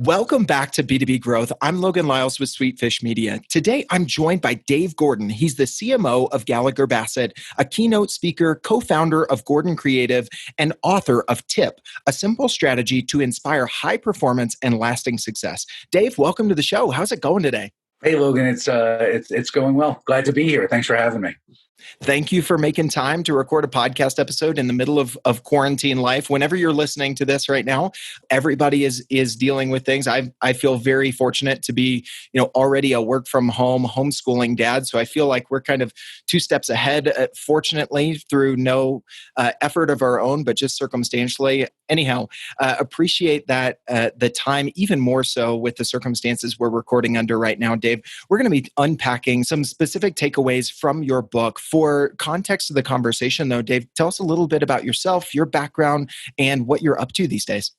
Welcome back to B2B Growth. I'm Logan Lyles with Sweetfish Media. Today, I'm joined by Dave Gordon. He's the CMO of Gallagher Bassett, a keynote speaker, co-founder of Gordon Creative, and author of TIP, a simple strategy to inspire high performance and lasting success. Dave, welcome to the show. How's it going today? Hey, Logan, it's going well. Glad to be here. Thanks for having me. Thank you for making time to record a podcast episode in the middle of quarantine life. Whenever you're listening to this right now, everybody is dealing with things. I feel very fortunate to be, already a work from home homeschooling dad. So I feel like we're kind of two steps ahead, fortunately, through no effort of our own, but just circumstantially. Anyhow, appreciate that the time, even more so with the circumstances we're recording under right now, Dave. We're going to be unpacking some specific takeaways from your book. For context of the conversation, though, Dave, tell us a little bit about yourself, your background, and what you're up to these days.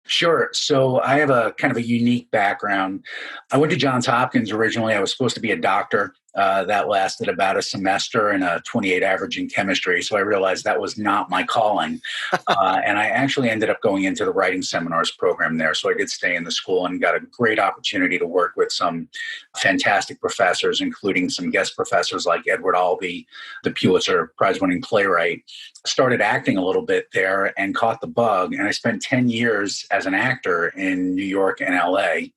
Sure. So I have a kind of a unique background. I went to Johns Hopkins originally. I was supposed to be a doctor. That lasted about a semester and a 28 average in chemistry. So I realized that was not my calling. And I actually ended up going into the writing seminars program there. So I did stay in the school and got a great opportunity to work with some fantastic professors, including some guest professors like Edward Albee, the Pulitzer Prize-winning playwright. Started acting a little bit there and caught the bug. And I spent 10 years as an actor in New York and LA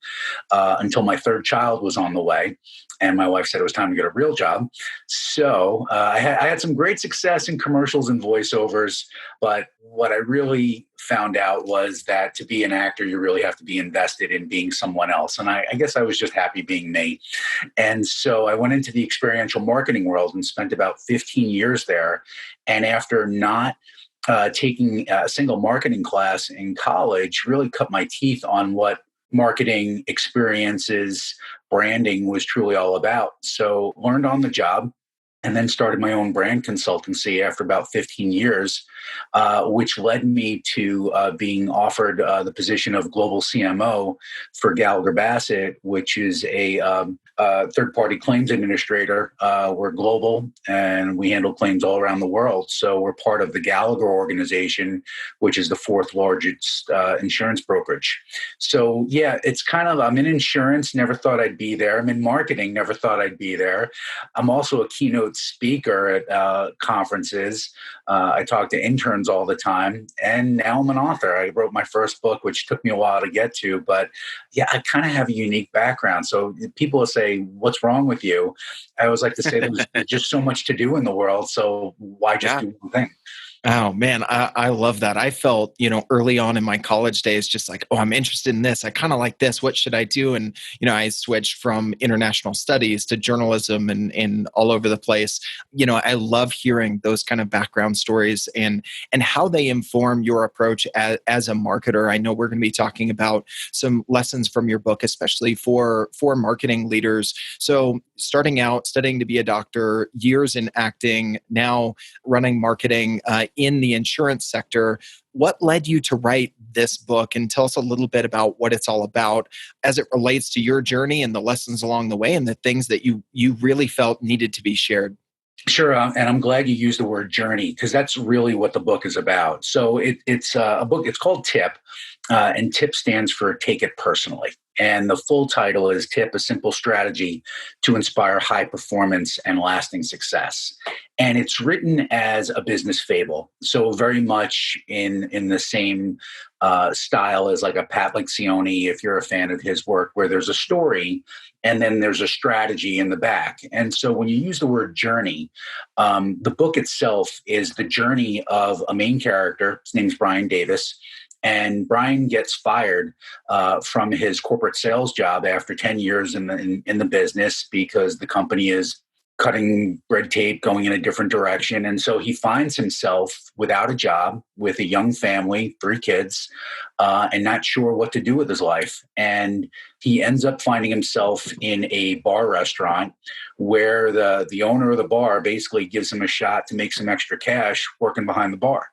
until my third child was on the way. And my wife said it was time to get a real job. So I had some great success in commercials and voiceovers. But what I really found out was that to be an actor, you really have to be invested in being someone else. And I guess I was just happy being me. And so I went into the experiential marketing world and spent about 15 years there. And after not taking a single marketing class in college, really cut my teeth on what marketing experiences, branding was truly all about. So learned on the job and then started my own brand consultancy after about 15 years, which led me to being offered the position of global CMO for Gallagher Bassett, which is a third-party claims administrator. We're global and we handle claims all around the world. So we're part of the Gallagher organization, which is the fourth largest insurance brokerage. So yeah, it's kind of, I'm in insurance, never thought I'd be there. I'm in marketing, never thought I'd be there. I'm also a keynote speaker at conferences. I talk to interns all the time, and now I'm an author. I wrote my first book, which took me a while to get to, but yeah, I kind of have a unique background. So people will say, what's wrong with you? I always like to say there's just so much to do in the world. So why just do one thing? Oh, man, I love that. I felt, early on in my college days, just like, oh, I'm interested in this. I kind of like this. What should I do? And, I switched from international studies to journalism and all over the place. I love hearing those kind of background stories and how they inform your approach as a marketer. I know we're going to be talking about some lessons from your book, especially for marketing leaders. So starting out, studying to be a doctor, years in acting, now running marketing, in the insurance sector. What led you to write this book? And tell us a little bit about what it's all about as it relates to your journey and the lessons along the way and the things that you really felt needed to be shared. Sure. And I'm glad you used the word journey because that's really what the book is about. So it's a book, it's called TIP, and TIP stands for Take It Personally. And the full title is TIP, a simple strategy to inspire high performance and lasting success. And it's written as a business fable. So very much in the same style as like a Pat Lencioni, if you're a fan of his work, where there's a story and then there's a strategy in the back. And so when you use the word journey, the book itself is the journey of a main character. His name's Brian Davis. And Brian gets fired from his corporate sales job after 10 years in the business because the company is cutting red tape, going in a different direction. And so he finds himself without a job, with a young family, 3 kids, and not sure what to do with his life. And he ends up finding himself in a bar restaurant where the owner of the bar basically gives him a shot to make some extra cash working behind the bar.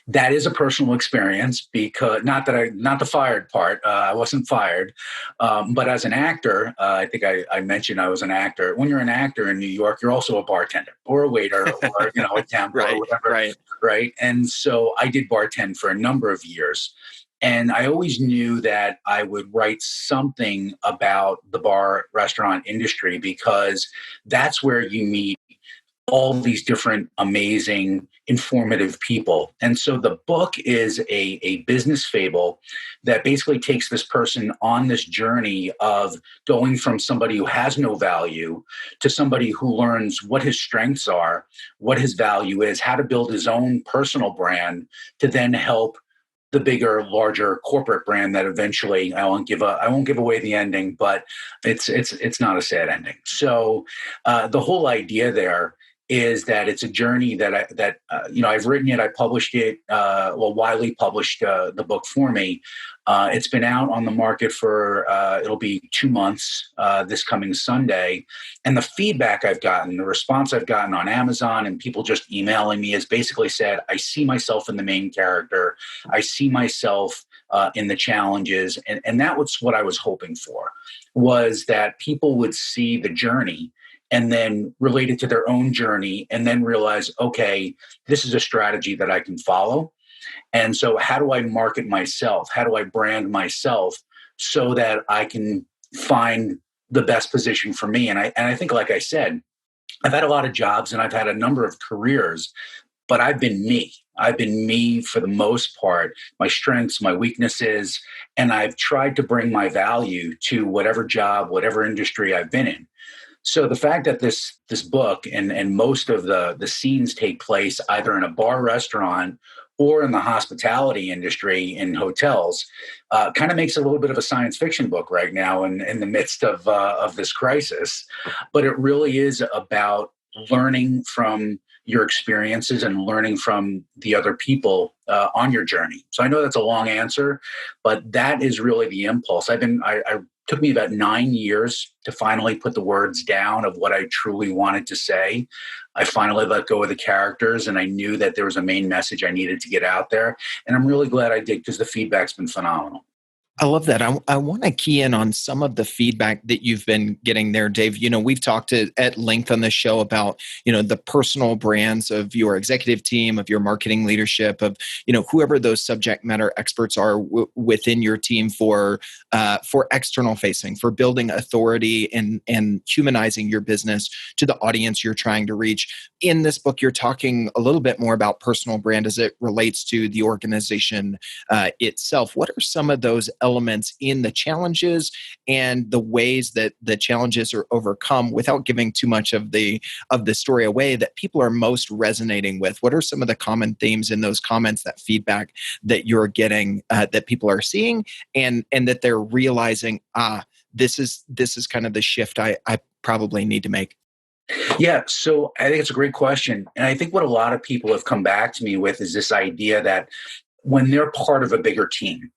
That is a personal experience because not the fired part. I wasn't fired, but as an actor, I think I mentioned I was an actor. When you're an actor in New York, you're also a bartender or a waiter or a temp right, or whatever. Right. And so I did bartend for a number of years. And I always knew that I would write something about the bar restaurant industry because that's where you meet all these different amazing, informative people. And so the book is a business fable that basically takes this person on this journey of going from somebody who has no value to somebody who learns what his strengths are, what his value is, how to build his own personal brand to then help the bigger, larger corporate brand that eventually I won't give away the ending, but it's not a sad ending. So the whole idea there is that it's a journey that I've written it, I published it. Wiley published the book for me. It's been out on the market for it'll be 2 months this coming Sunday, and the feedback I've gotten, the response I've gotten on Amazon, and people just emailing me has basically said, "I see myself in the main character. I see myself." In the challenges, and that was what I was hoping for, was that people would see the journey and then relate it to their own journey and then realize, okay, this is a strategy that I can follow. And so how do I market myself? How do I brand myself so that I can find the best position for me? And I think, like I said, I've had a lot of jobs and I've had a number of careers, but I've been me. I've been me for the most part, my strengths, my weaknesses, and I've tried to bring my value to whatever job, whatever industry I've been in. So the fact that this book and most of the scenes take place either in a bar restaurant or in the hospitality industry in hotels kind of makes it a little bit of a science fiction book right now in the midst of this crisis. But it really is about learning from your experiences and learning from the other people on your journey. So I know that's a long answer, but that is really the impulse. I took me about 9 years to finally put the words down of what I truly wanted to say. I finally let go of the characters, and I knew that there was a main message I needed to get out there. And I'm really glad I did because the feedback's been phenomenal. I love that. I want to key in on some of the feedback that you've been getting there, Dave. We've talked at length on this show about, the personal brands of your executive team, of your marketing leadership, of, whoever those subject matter experts are within your team for external facing, for building authority and humanizing your business to the audience you're trying to reach. In this book, you're talking a little bit more about personal brand as it relates to the organization itself. What are some of those elements in the challenges and the ways that the challenges are overcome without giving too much of the story away that people are most resonating with? What are some of the common themes in those comments, that feedback that you're getting, that people are seeing and that they're realizing, this is kind of the shift I probably need to make? Yeah, so I think it's a great question. And I think what a lot of people have come back to me with is this idea that when they're part of a bigger team,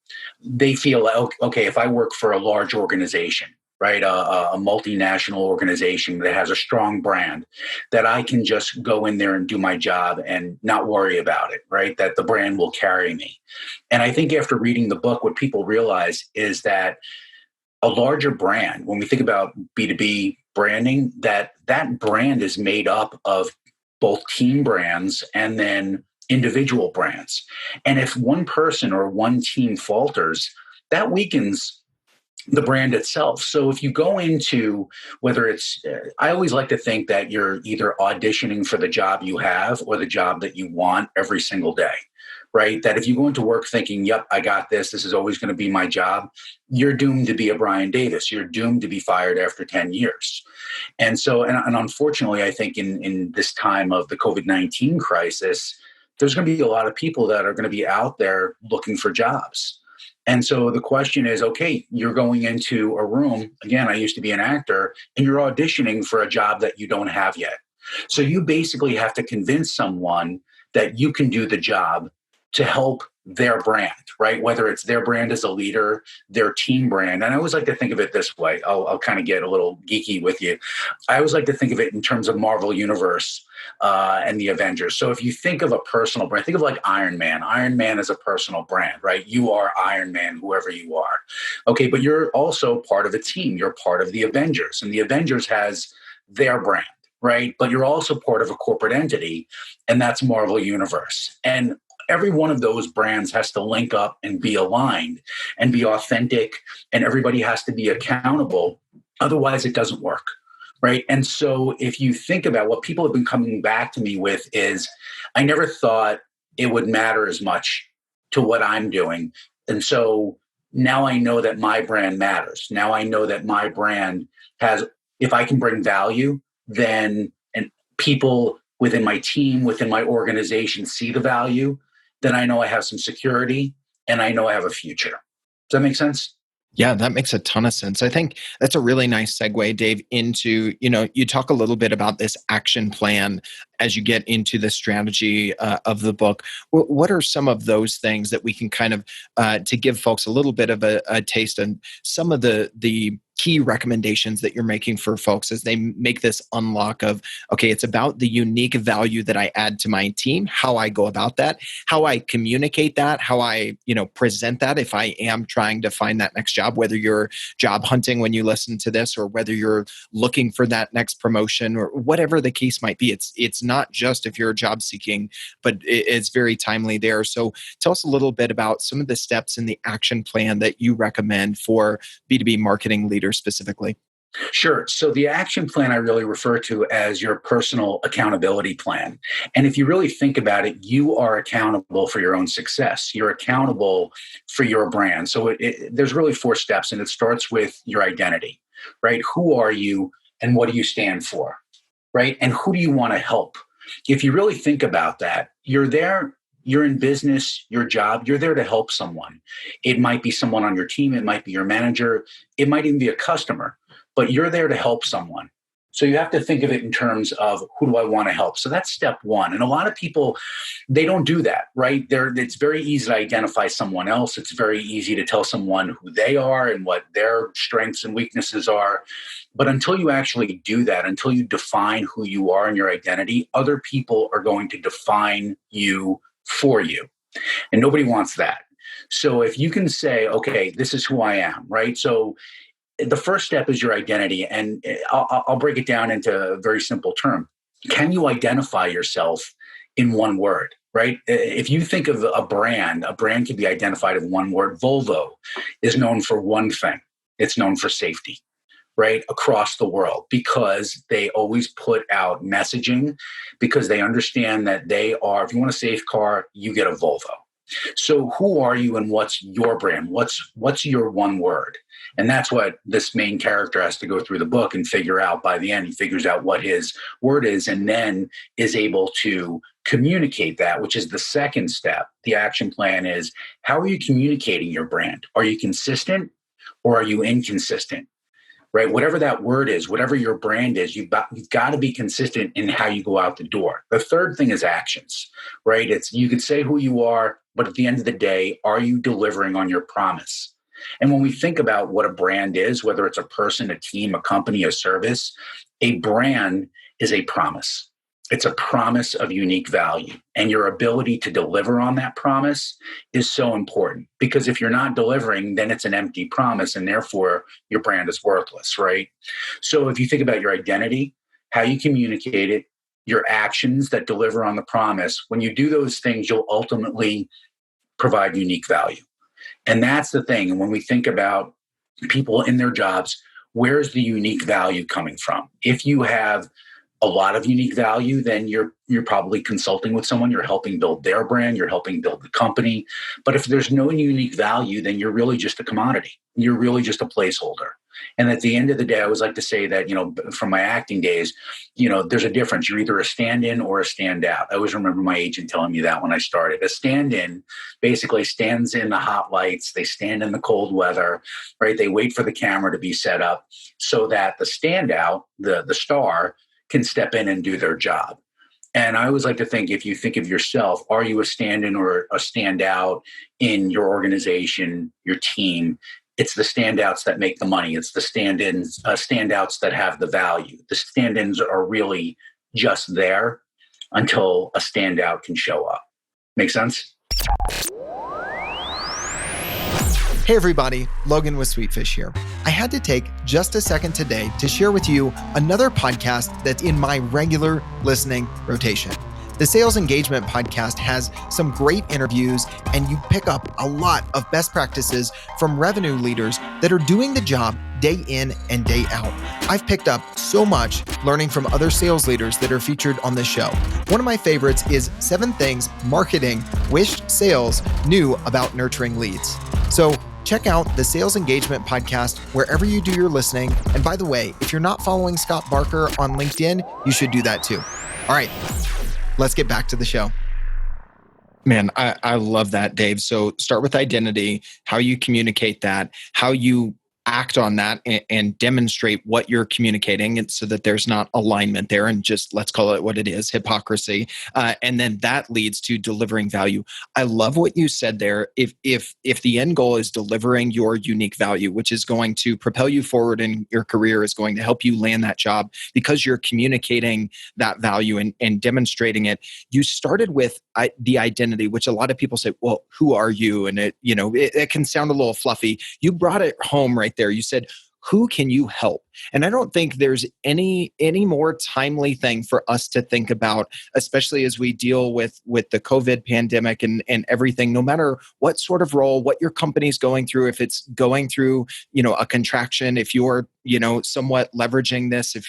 they feel like, okay, if I work for a large organization, right, a multinational organization that has a strong brand, that I can just go in there and do my job and not worry about it, right, that the brand will carry me. And I think after reading the book, what people realize is that a larger brand, when we think about B2B branding, that brand is made up of both team brands and then individual brands. And if one person or one team falters, that weakens the brand itself. So if you go into whether it's, I always like to think that you're either auditioning for the job you have or the job that you want every single day, right? That if you go into work thinking, yep, I got this, this is always going to be my job, you're doomed to be a Brian Davis. You're doomed to be fired after 10 years. And so, and unfortunately, I think in this time of the COVID-19 crisis, there's going to be a lot of people that are going to be out there looking for jobs. And so the question is, okay, you're going into a room. Again, I used to be an actor, and you're auditioning for a job that you don't have yet. So you basically have to convince someone that you can do the job to help their brand, right? Whether it's their brand as a leader, their team brand. And I always like to think of it this way. I'll kind of get a little geeky with you. I always like to think of it in terms of Marvel Universe and the Avengers. So if you think of a personal brand, think of like Iron Man. Iron Man is a personal brand, right? You are Iron Man, whoever you are. Okay, but you're also part of a team. You're part of the Avengers, and the Avengers has their brand, right? But you're also part of a corporate entity, and that's Marvel Universe. And every one of those brands has to link up and be aligned and be authentic, and everybody has to be accountable. Otherwise, it doesn't work. Right. And so if you think about what people have been coming back to me with is, I never thought it would matter as much to what I'm doing. And so now I know that my brand matters. Now I know that my brand has, if I can bring value, then and people within my team, within my organization see the value, then I know I have some security and I know I have a future. Does that make sense? Yeah, that makes a ton of sense. I think that's a really nice segue, Dave, into, you talk a little bit about this action plan as you get into the strategy of the book. What are some of those things that we can kind of, to give folks a little bit of a taste and some of the key recommendations that you're making for folks as they make this unlock of, okay, it's about the unique value that I add to my team, how I go about that, how I communicate that, how I, present that if I am trying to find that next job, whether you're job hunting when you listen to this or whether you're looking for that next promotion or whatever the case might be. It's not just if you're job seeking, but it's very timely there. So tell us a little bit about some of the steps in the action plan that you recommend for B2B marketing leaders specifically. Sure. So the action plan I really refer to as your personal accountability plan. And if you really think about it, you are accountable for your own success. You're accountable for your brand. So there's really 4 steps, and it starts with your identity, right? Who are you and what do you stand for, right? And who do you want to help? If you really think about that, you're there. You're in business, your job, you're there to help someone. It might be someone on your team. It might be your manager. It might even be a customer, but you're there to help someone. So you have to think of it in terms of who do I want to help? So that's step 1. And a lot of people, they don't do that, right? It's very easy to identify someone else. It's very easy to tell someone who they are and what their strengths and weaknesses are. But until you actually do that, until you define who you are and your identity, other people are going to define you for you. And nobody wants that. So if you can say, okay, this is who I am, right? So the first step is your identity. And I'll break it down into a very simple term. Can you identify yourself in one word, right? If you think of a brand can be identified in one word. Volvo is known for one thing. It's known for safety, right? Across the world, because they always put out messaging, because they understand that they are, if you want a safe car, you get a Volvo. So who are you and what's your brand? What's your one word? And that's what this main character has to go through the book and figure out. By the end, he figures out what his word is and then is able to communicate that, which is the second step. The action plan is, how are you communicating your brand? Are you consistent or are you inconsistent? Right? Whatever that word is, whatever your brand is, you've got to be consistent in how you go out the door. The third thing is actions, right? You could say who you are, but at the end of the day, are you delivering on your promise? And when we think about what a brand is, whether it's a person, a team, a company, a service, a brand is a promise. It's a promise of unique value. And your ability to deliver on that promise is so important, because if you're not delivering, then it's an empty promise and therefore your brand is worthless, right? So if you think about your identity, how you communicate it, your actions that deliver on the promise, when you do those things, you'll ultimately provide unique value. And that's the thing. And when we think about people in their jobs, where's the unique value coming from? If you have a lot of unique value, then you're probably consulting with someone, you're helping build their brand, you're helping build the company. But if there's no unique value, then you're really just a commodity. You're really just a placeholder. And at the end of the day, I always like to say that, from my acting days, there's a difference. You're either a stand-in or a stand-out. I always remember my agent telling me that when I started. A stand-in basically stands in the hot lights. They stand in the cold weather, right? They wait for the camera to be set up so that the standout, the star, can step in and do their job. And I always like to think, if you think of yourself, are you a stand-in or a standout in your organization, your team? It's the standouts that make the money. It's the standouts that have the value. The stand-ins are really just there until a standout can show up. Make sense? Hey everybody, Logan with Sweetfish here. I had to take just a second today to share with you another podcast that's in my regular listening rotation. The Sales Engagement Podcast has some great interviews, and you pick up a lot of best practices from revenue leaders that are doing the job day in and day out. I've picked up so much learning from other sales leaders that are featured on this show. One of my favorites is 7 things marketing wished sales knew about nurturing leads. So check out the Sales Engagement Podcast wherever you do your listening. And by the way, if you're not following Scott Barker on LinkedIn, you should do that too. All right, let's get back to the show. Man, I love that, Dave. So start with identity, how you communicate that, how you act on that and demonstrate what you're communicating, and so that there's not alignment there and just, let's call it what it is, hypocrisy. And then that leads to delivering value. I love what you said there. If the end goal is delivering your unique value, which is going to propel you forward in your career, is going to help you land that job because you're communicating that value and demonstrating it. You started with the identity, which a lot of people say, well, who are you? And it can sound a little fluffy. You brought it home right there. You said, who can you help? And I don't think there's any more timely thing for us to think about, especially as we deal with the COVID pandemic and everything, no matter what sort of role, what your company's going through, if it's going through, a contraction, if you're, somewhat leveraging this, if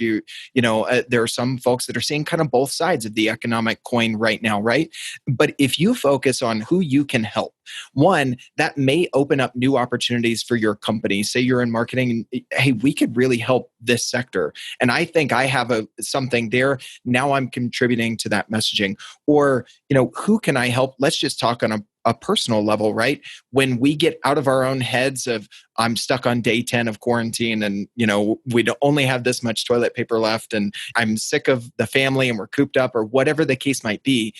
there are some folks that are seeing kind of both sides of the economic coin right now, right? But if you focus on who you can help, one, that may open up new opportunities for your company. Say you're in marketing and, hey, we could really help this sector. And I think I have something there. Now I'm contributing to that messaging. Or, who can I help? Let's just talk on a personal level, right? When we get out of our own heads of, I'm stuck on day 10 of quarantine and, we only have this much toilet paper left and I'm sick of the family and we're cooped up, or whatever the case might be,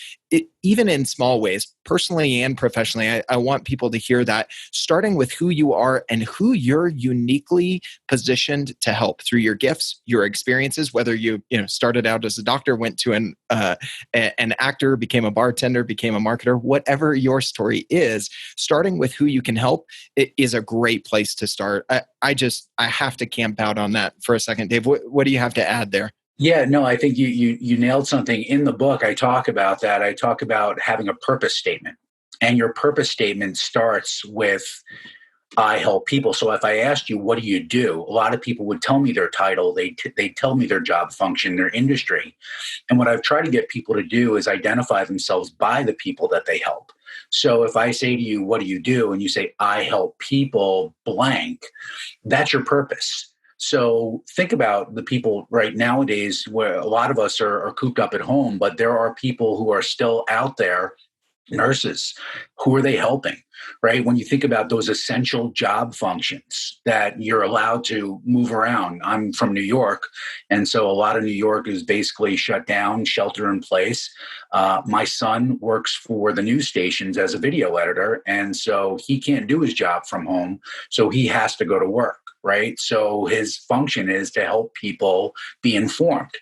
even in small ways, personally and professionally, I want people to hear that, starting with who you are and who you're uniquely positioned to help through your gifts, your experiences, whether you started out as a doctor, went to an actor, became a bartender, became a marketer, whatever your story is, starting with who you can help, it is a great place to start. I have to camp out on that for a second. Dave, what do you have to add there? Yeah, no, I think you nailed something. In the book, I talk about that. I talk about having a purpose statement. And your purpose statement starts with, I help people. So if I asked you, what do you do? A lot of people would tell me their title. They tell me their job function, their industry. And what I've tried to get people to do is identify themselves by the people that they help. So if I say to you, what do you do? And you say, I help people blank, that's your purpose. So think about the people right nowadays where a lot of us are cooped up at home, but there are people who are still out there, nurses. Who are they helping, right? When you think about those essential job functions that you're allowed to move around. I'm from New York, and so a lot of New York is basically shut down, shelter in place. My son works for the news stations as a video editor, and so he can't do his job from home, so he has to go to work. Right. So his function is to help people be informed.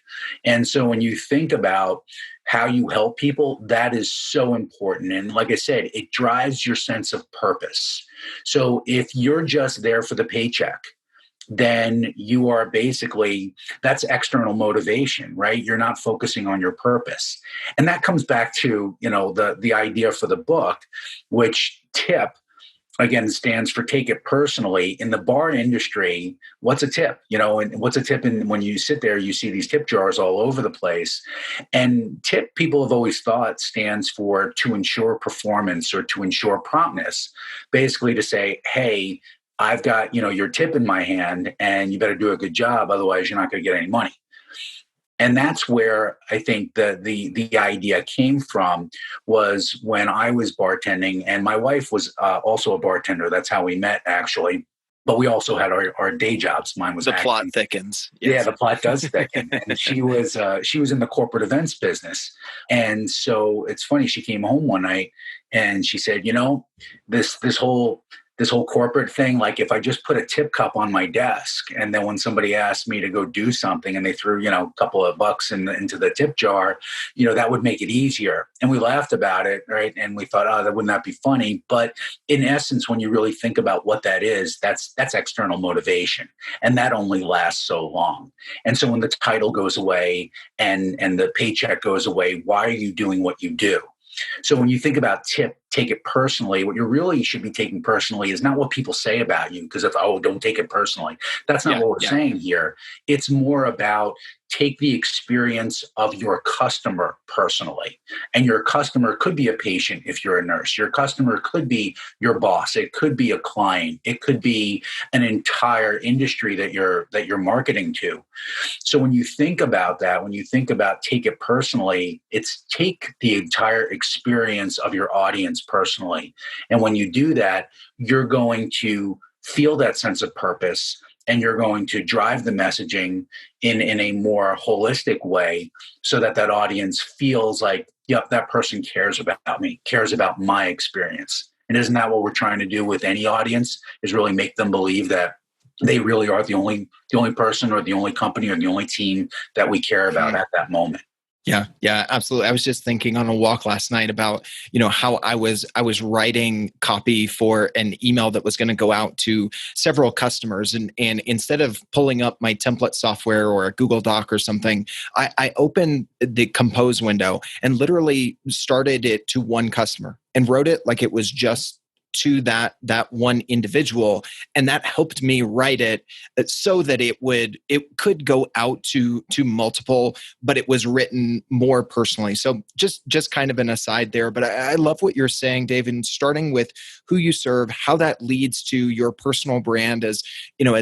And so when you think about how you help people, that is so important. And like I said, it drives your sense of purpose. So if you're just there for the paycheck, then you are basically, that's external motivation, right? You're not focusing on your purpose. And that comes back to, the idea for the book, which TIP, again, stands for take it personally. In the bar industry, what's a tip? And what's a tip? And when you sit there, you see these tip jars all over the place. And tip, people have always thought, stands for to ensure performance or to ensure promptness. Basically to say, hey, I've got, your tip in my hand and you better do a good job. Otherwise, you're not going to get any money. And that's where I think the idea came from, was when I was bartending, and my wife was also a bartender. That's how we met, actually. But we also had our day jobs. Mine was the acting. Plot thickens. Yes. Yeah, the plot does thicken. And she was in the corporate events business. And so it's funny. She came home one night and she said, this whole this whole corporate thing. Like if I just put a tip cup on my desk and then when somebody asked me to go do something and they threw, a couple of bucks into the tip jar, that would make it easier. And we laughed about it, right? And we thought, oh, that wouldn't that be funny? But in essence, when you really think about what that is, that's external motivation. And that only lasts so long. And so when the title goes away and the paycheck goes away, why are you doing what you do? So when you think about take it personally, what you really should be taking personally is not what people say about you, because don't take it personally. That's not what we're saying here. It's more about take the experience of your customer personally. And your customer could be a patient if you're a nurse. Your customer could be your boss. It could be a client. It could be an entire industry that you're marketing to. So when you think about that, when you think about take it personally, it's take the entire experience of your audience personally. And when you do that, you're going to feel that sense of purpose and you're going to drive the messaging in a more holistic way so that audience feels like, yep, that person cares about me, cares about my experience. And isn't that what we're trying to do with any audience, is really make them believe that they really are the only person or the only company or the only team that we care about at that moment. Yeah, absolutely. I was just thinking on a walk last night about, how I was writing copy for an email that was going to go out to several customers. And instead of pulling up my template software or a Google Doc or something, I opened the Compose window and literally started it to one customer and wrote it like it was just to that one individual. And that helped me write it so that it could go out to multiple, but it was written more personally. So just kind of an aside there, but I love what you're saying, Dave, and starting with who you serve, how that leads to your personal brand. As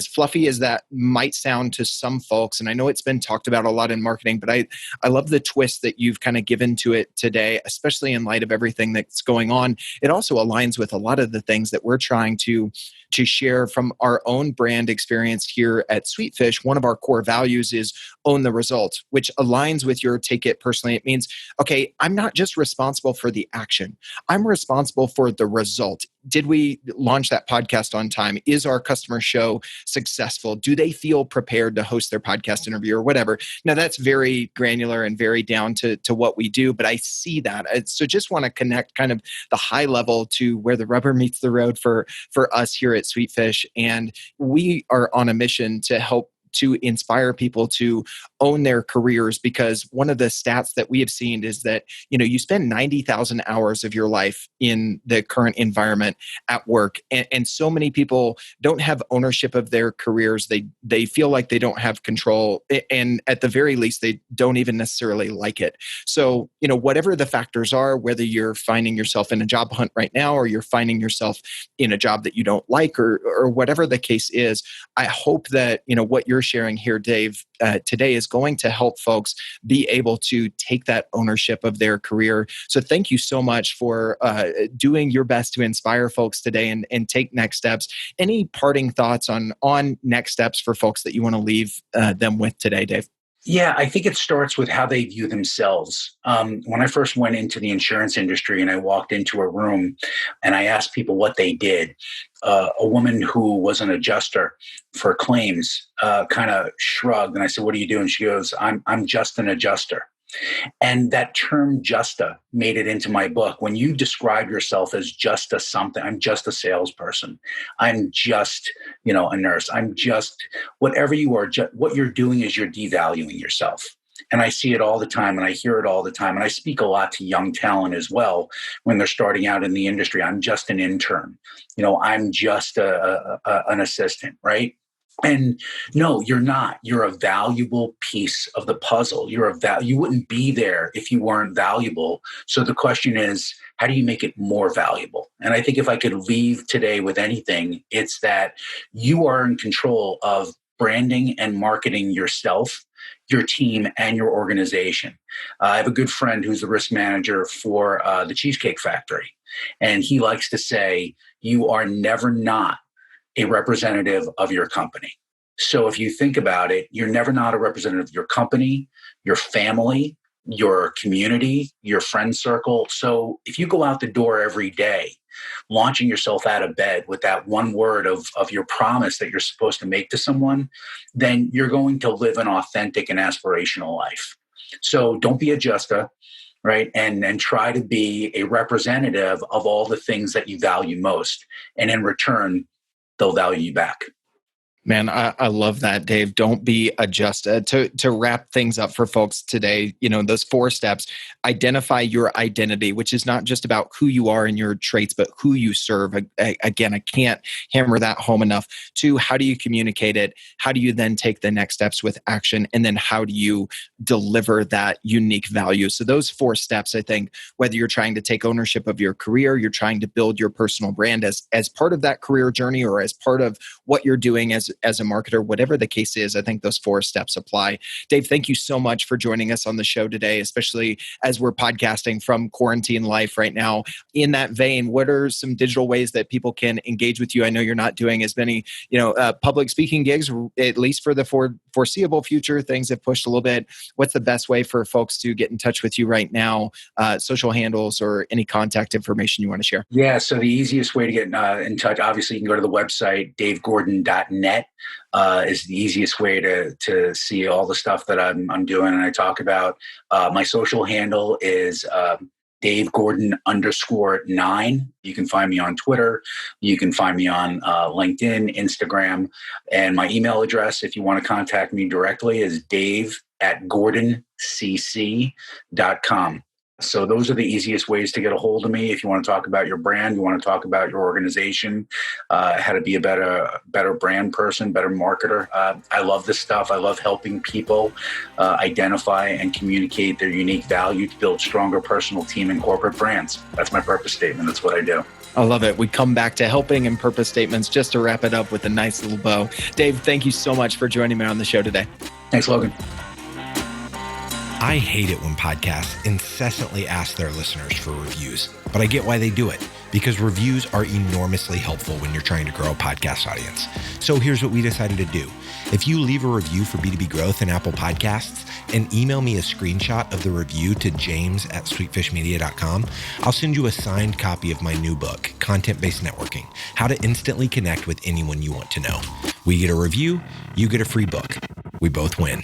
fluffy as that might sound to some folks, and I know it's been talked about a lot in marketing, but I love the twist that you've kind of given to it today, especially in light of everything that's going on. It also aligns with a lot of the things that we're trying to share from our own brand experience here at Sweetfish. One of our core values is own the result, which aligns with your take it personally. It means, okay, I'm not just responsible for the action. I'm responsible for the result. Did we launch that podcast on time? Is our customer show successful? Do they feel prepared to host their podcast interview or whatever? Now, that's very granular and very down to what we do, but I see that. So just want to connect kind of the high level to where the rubber meets the road for us here at Sweetfish. And we are on a mission to help to inspire people to own their careers, because one of the stats that we have seen is that, you spend 90,000 hours of your life in the current environment at work. And so many people don't have ownership of their careers. They feel like they don't have control. And at the very least, they don't even necessarily like it. So, whatever the factors are, whether you're finding yourself in a job hunt right now, or you're finding yourself in a job that you don't like, or whatever the case is, I hope that, what you're sharing here, Dave, today is going to help folks be able to take that ownership of their career. So thank you so much for doing your best to inspire folks today and take next steps. Any parting thoughts on next steps for folks that you want to leave them with today, Dave? Yeah, I think it starts with how they view themselves. When I first went into the insurance industry and I walked into a room and I asked people what they did, a woman who was an adjuster for claims kind of shrugged, and I said, "What do you do?" And she goes, I'm just an adjuster." And that term "justa" made it into my book. When you describe yourself as just a something, I'm just a salesperson, I'm just, a nurse, I'm just whatever you are, what you're doing is you're devaluing yourself. And I see it all the time and I hear it all the time. And I speak a lot to young talent as well when they're starting out in the industry. I'm just an intern, I'm just an assistant, right? And no, you're not. You're a valuable piece of the puzzle. You wouldn't be there if you weren't valuable. So the question is, how do you make it more valuable? And I think if I could leave today with anything, it's that you are in control of branding and marketing yourself, your team, and your organization. I have a good friend who's the risk manager for the Cheesecake Factory. And he likes to say, you are never not a representative of your company. So if you think about it, you're never not a representative of your company, your family, your community, your friend circle. So if you go out the door every day launching yourself out of bed with that one word of your promise that you're supposed to make to someone, then you're going to live an authentic and aspirational life. So don't be a justa, right? And try to be a representative of all the things that you value most. And in return, they'll value you back. Man, I love that, Dave. Don't be a just to wrap things up for folks today. Those 4 steps: identify your identity, which is not just about who you are and your traits, but who you serve. Again, I can't hammer that home enough. 2, how do you communicate it? How do you then take the next steps with action? And then how do you deliver that unique value? So those 4 steps, I think, whether you're trying to take ownership of your career, you're trying to build your personal brand as part of that career journey, or as part of what you're doing as a marketer, whatever the case is, I think those 4 steps apply. Dave, thank you so much for joining us on the show today, especially as we're podcasting from quarantine life right now. In that vein, what are some digital ways that people can engage with you? I know you're not doing as many, public speaking gigs, at least for the foreseeable future. Things have pushed a little bit. What's the best way for folks to get in touch with you right now? Social handles or any contact information you want to share? Yeah, so the easiest way to get in touch, obviously, you can go to the website, davegordon.net. Is the easiest way to see all the stuff that I'm doing and I talk about. My social handle is Dave Gordon _9. You can find me on Twitter. You can find me on LinkedIn, Instagram. And my email address, if you want to contact me directly, is dave@gordoncc.com. So those are the easiest ways to get a hold of me. If you want to talk about your brand, you want to talk about your organization, how to be a better brand person, better marketer. I love this stuff. I love helping people identify and communicate their unique value to build stronger personal team and corporate brands. That's my purpose statement. That's what I do. I love it. We come back to helping and purpose statements just to wrap it up with a nice little bow. Dave, thank you so much for joining me on the show today. Thanks, Logan. I hate it when podcasts incessantly ask their listeners for reviews, but I get why they do it, because reviews are enormously helpful when you're trying to grow a podcast audience. So here's what we decided to do. If you leave a review for B2B Growth in Apple Podcasts and email me a screenshot of the review to james@sweetfishmedia.com, I'll send you a signed copy of my new book, Content-Based Networking, How to Instantly Connect with Anyone You Want to Know. We get a review, you get a free book. We both win.